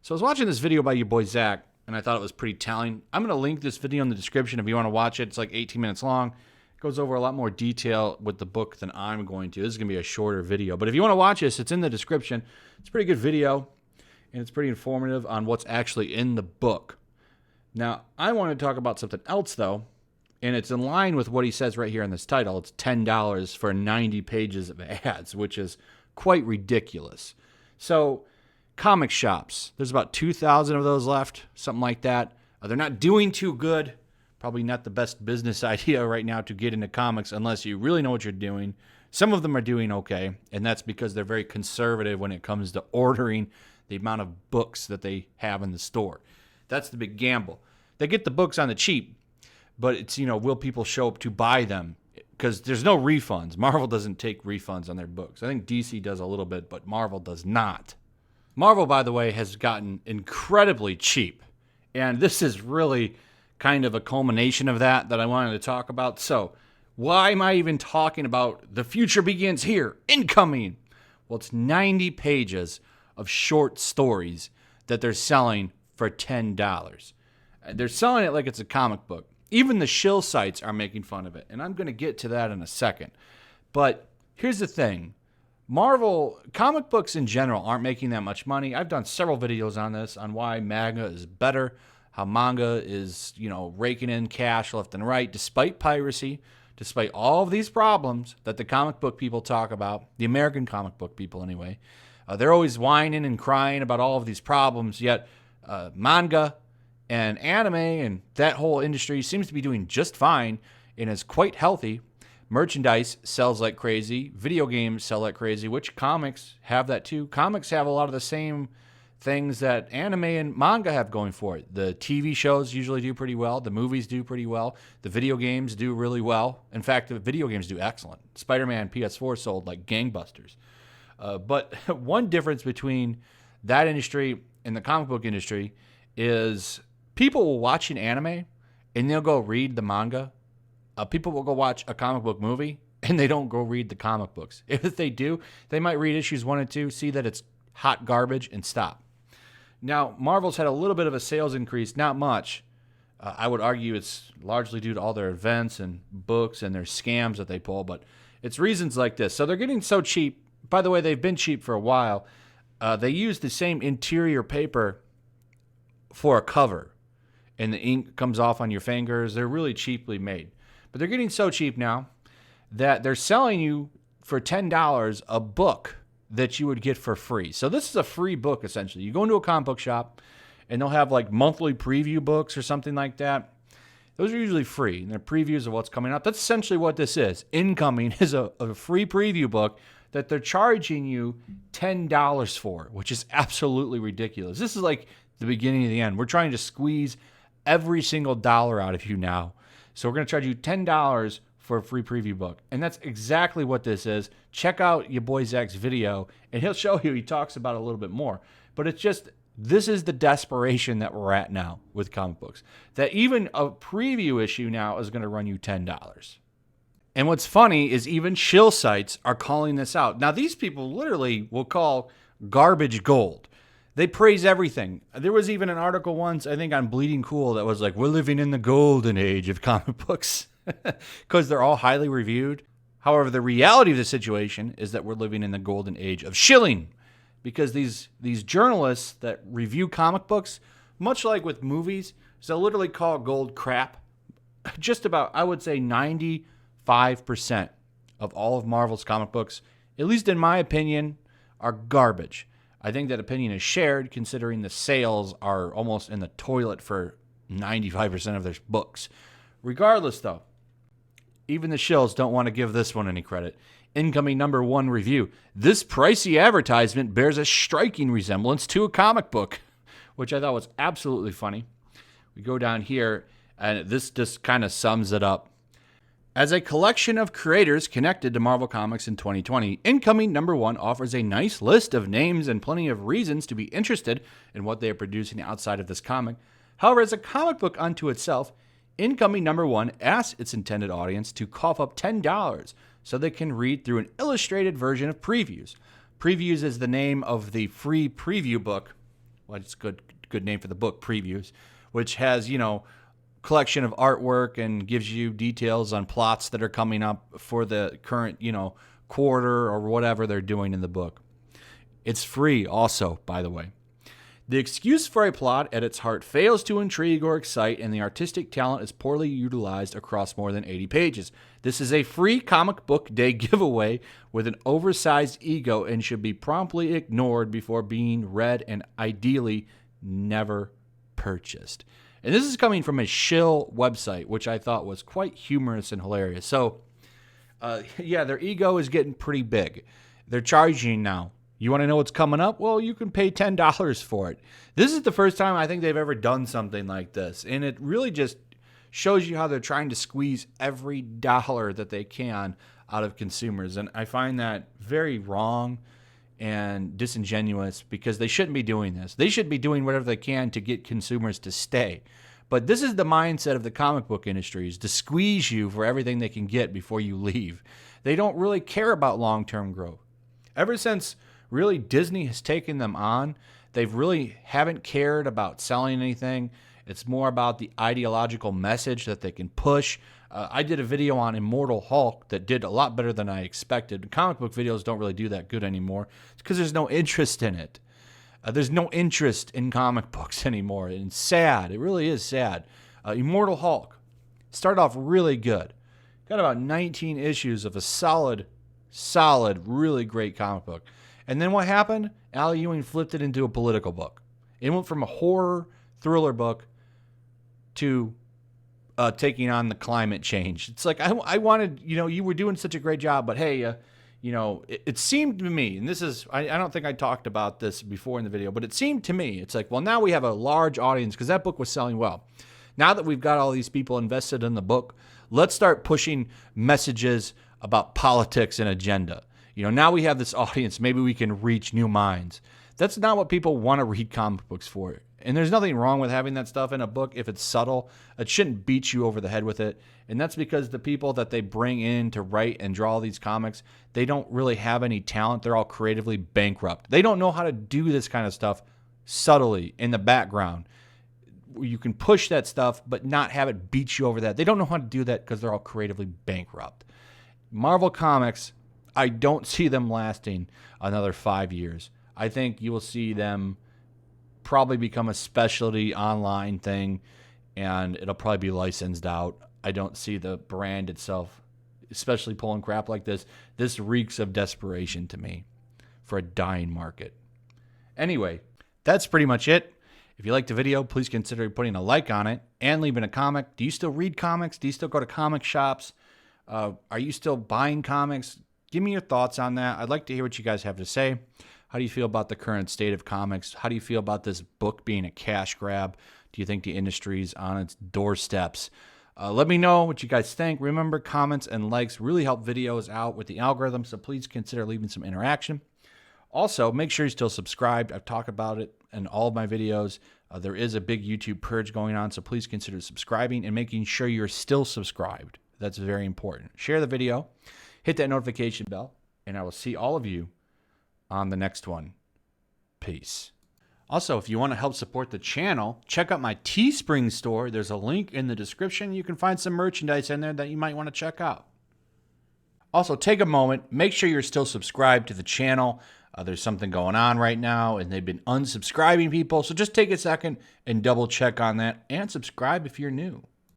So I was watching this video by your boy Zach, and I thought it was pretty telling. I'm going to link this video in the description if you want to watch it. It's like 18 minutes long. It goes over a lot more detail with the book than I'm going to. This is going to be a shorter video. But if you want to watch this, it's in the description. It's a pretty good video, and it's pretty informative on what's actually in the book. Now, I want to talk about something else, though, and it's in line with what he says right here in this title. It's $10 for 90 pages of ads, which is quite ridiculous. So, comic shops, there's about 2,000 of those left, something like that. They're not doing too good. Probably not the best business idea right now to get into comics unless you really know what you're doing. Some of them are doing okay, and that's because they're very conservative when it comes to ordering the amount of books that they have in the store. That's the big gamble. They get the books on the cheap, but it's, will people show up to buy them? Because there's no refunds. Marvel doesn't take refunds on their books. I think DC does a little bit, but Marvel does not. Marvel, by the way, has gotten incredibly cheap. And this is really kind of a culmination of that I wanted to talk about. So, why am I even talking about The Future Begins Here, incoming? Well, it's 90 pages of short stories that they're selling for $10. They're selling it like it's a comic book. Even the shill sites are making fun of it, and I'm going to get to that in a second. But here's the thing. Marvel, comic books in general aren't making that much money. I've done several videos on this, on why Manga is better, how Manga is, raking in cash left and right, despite piracy, despite all of these problems that the comic book people talk about, the American comic book people anyway. They're always whining and crying about all of these problems, yet manga and anime and that whole industry seems to be doing just fine and is quite healthy. Merchandise sells like crazy. Video games sell like crazy, which comics have that too. Comics have a lot of the same things that anime and manga have going for it. The TV shows usually do pretty well. The movies do pretty well. The video games do really well. In fact, the video games do excellent. Spider-Man PS4 sold like gangbusters. But one difference between that industry and the comic book industry is people will watch an anime and they'll go read the manga. People will go watch a comic book movie and they don't go read the comic books. If they do, they might read issues 1 and 2, see that it's hot garbage, and stop. Now, Marvel's had a little bit of a sales increase, not much. I would argue it's largely due to all their events and books and their scams that they pull, but it's reasons like this. So they're getting so cheap. By the way, they've been cheap for a while. They use the same interior paper for a cover, and the ink comes off on your fingers. They're really cheaply made. But they're getting so cheap now that they're selling you for $10 a book that you would get for free. So this is a free book, essentially. You go into a comic book shop, and they'll have like monthly preview books or something like that. Those are usually free, and they're previews of what's coming out. That's essentially what this is. Incoming is a free preview book that they're charging you $10 for, which is absolutely ridiculous. This is like the beginning of the end. We're trying to squeeze every single dollar out of you now. So we're going to charge you $10 for a free preview book. And that's exactly what this is. Check out your boy Zach's video, and he'll show you. He talks about it a little bit more. But it's just, this is the desperation that we're at now with comic books. That even a preview issue now is going to run you $10. And what's funny is even shill sites are calling this out. Now, these people literally will call garbage gold. They praise everything. There was even an article once, I think, on Bleeding Cool that was like, we're living in the golden age of comic books because they're all highly reviewed. However, the reality of the situation is that we're living in the golden age of shilling because these journalists that review comic books, much like with movies, they'll literally call gold crap. Just about, I would say, 95% of all of Marvel's comic books, at least in my opinion, are garbage. I think that opinion is shared considering the sales are almost in the toilet for 95% of their books. Regardless, though, even the shills don't want to give this one any credit. Incoming #1 review. This pricey advertisement bears a striking resemblance to a comic book, which I thought was absolutely funny. We go down here, and this just kind of sums it up. As a collection of creators connected to Marvel Comics in 2020, Incoming #1 offers a nice list of names and plenty of reasons to be interested in what they are producing outside of this comic. However, as a comic book unto itself, Incoming #1 asks its intended audience to cough up $10 so they can read through an illustrated version of Previews. Previews is the name of the free preview book well, it's a good name for the book, previews, which has, collection of artwork and gives you details on plots that are coming up for the current, quarter or whatever they're doing in the book. It's free also, by the way. The excuse for a plot at its heart fails to intrigue or excite, and the artistic talent is poorly utilized across more than 80 pages. This is a free comic book day giveaway with an oversized ego and should be promptly ignored before being read and ideally never purchased. And this is coming from a shill website, which I thought was quite humorous and hilarious. So, their ego is getting pretty big. They're charging now. You want to know what's coming up? Well, you can pay $10 for it. This is the first time I think they've ever done something like this. And it really just shows you how they're trying to squeeze every dollar that they can out of consumers. And I find that very wrong and disingenuous because they shouldn't be doing this. They should be doing whatever they can to get consumers to stay. But this is the mindset of the comic book industry, is to squeeze you for everything they can get before you leave. They don't really care about long-term growth. Ever since really Disney has taken them on, they really haven't cared about selling anything. It's more about the ideological message that they can push. I did a video on Immortal Hulk that did a lot better than I expected. Comic book videos don't really do that good anymore. It's because there's no interest in it. There's no interest in comic books anymore. And it's sad. It really is sad. Immortal Hulk started off really good. Got about 19 issues of a solid, really great comic book. And then what happened? Al Ewing flipped it into a political book. It went from a horror thriller book to taking on the climate change. It's like I wanted, you were doing such a great job, but hey, it seemed to me, and this is, I don't think I talked about this before in the video, but it seemed to me, it's like, well, now we have a large audience because that book was selling well. Now that we've got all these people invested in the book, let's start pushing messages about politics and agenda. Now we have this audience, maybe we can reach new minds. That's not what people want to read comic books for. And there's nothing wrong with having that stuff in a book if it's subtle. It shouldn't beat you over the head with it. And that's because the people that they bring in to write and draw these comics, they don't really have any talent. They're all creatively bankrupt. They don't know how to do this kind of stuff subtly in the background. You can push that stuff, but not have it beat you over that. They don't know how to do that because they're all creatively bankrupt. Marvel Comics, I don't see them lasting another 5 years. I think you will see them probably become a specialty online thing, and it'll probably be licensed out. I don't see the brand itself, especially pulling crap like this. This reeks of desperation to me for a dying market. Anyway, that's pretty much it. If you liked the video, please consider putting a like on it and leaving a comment. Do you still read comics? Do you still go to comic shops? Are you still buying comics? Give me your thoughts on that. I'd like to hear what you guys have to say. How do you feel about the current state of comics? How do you feel about this book being a cash grab? Do you think the industry's on its doorsteps? Let me know what you guys think. Remember, comments and likes really help videos out with the algorithm, so please consider leaving some interaction. Also, make sure you're still subscribed. I've talked about it in all of my videos. There is a big YouTube purge going on, so please consider subscribing and making sure you're still subscribed. That's very important. Share the video, hit that notification bell, and I will see all of you on the next one. Peace. Also, if you want to help support the channel, check out my Teespring store. There's a link in the description. You can find some merchandise in there that you might want to check out. Also, take a moment, make sure you're still subscribed to the channel. There's something going on right now, and they've been unsubscribing people. So just take a second and double check on that, and subscribe if you're new.